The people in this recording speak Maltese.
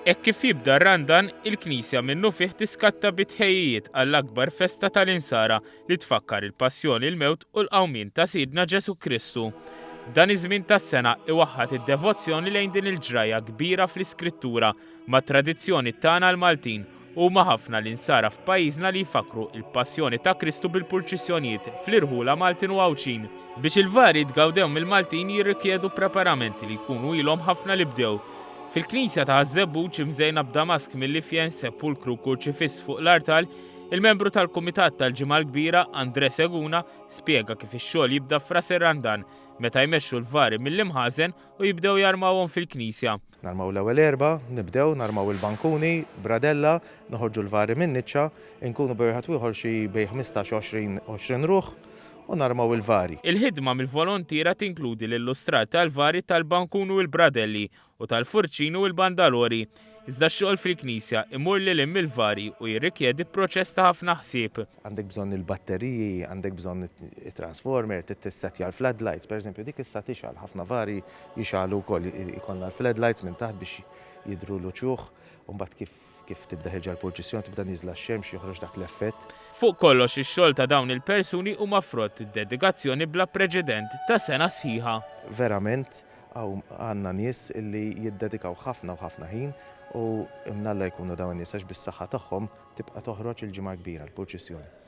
Hekk kif jibda r-Randan, il-Knisja minnu fih tiskatta bitħejjiet għall-akbar festa tal-insara li tfakkar il-passjoni, il-mewt u l-qawmien ta' Sidna Ġesu Kristu. Dan iż-żmien tas-sena iwaħħad id-devozzjoni lejn din il-ġraja kbira fl-Iskrittura ma' tradizzjoni tagħna l-Maltin u ma' ħafna l-insara f'pajjiżna li jfakru il-passjoni ta' Kristu bil-purċissjonijiet fl-irħula Maltin u Għawċin. Biex il-vari tgawdew mill-Maltin jirrikjedu preparamenti li jkunu ilhom ħafna li bdew. Fil-Knisja ta' Żebbuġ imżejna b'damask mill-Lifjen sepulkru kurċifiss fuq l-artal, il-membru tal-Kumitat tal-Ġimgħa l-Kbira Andre Seguna spjega kif ix-xogħol jibda f'ras ir-Randan meta jmexxu l-vari mill-imħażen u jibdew jarmawhom fil-Knisja. Narmaw l-ewwel erba', nibdew narmaw il-bankuni, bradella, noħorġu l-vari min-niċċa, inkunu bejħat ieħor xi bej 15-20 ruħ u narmaw il-vari. Il-ħidma mill-volontira tinkludi l-illustrat tal-vari tal-bankun u l-bradelli u tal-furċin u l-bandalori. Iżda x-xogħol fil-Knisja imur lil hemm il-vari u jirrikjedi proċess ta' ħafna ħsieb. Għandek bżonn il-batteriji, għandek bżonn it-transformer, tissettja l-floodlights, pereżempju dik issa tixgħal ħafna vari jixgħalu wkoll ikollna l-floodlights minn taħt biex jidhru l-uċuħ u mbagħad kif tibda ħeġa l-purċissjoni tibda niżla x-xemx joħroġ dak l-effett. Fuq kollox ix-xogħol ta' dawn il-persuni huma frott id-dedikazzjoni bla preċedent ta' sena sħiħa. Verament għandna nies illi jiddedikaw ħafna u ħafna ħin u imnalla jkunu dawn nies għax bis-saħħa tagħhom tibqa' toħroġ il-ġimgħa kbira l-purċissjoni.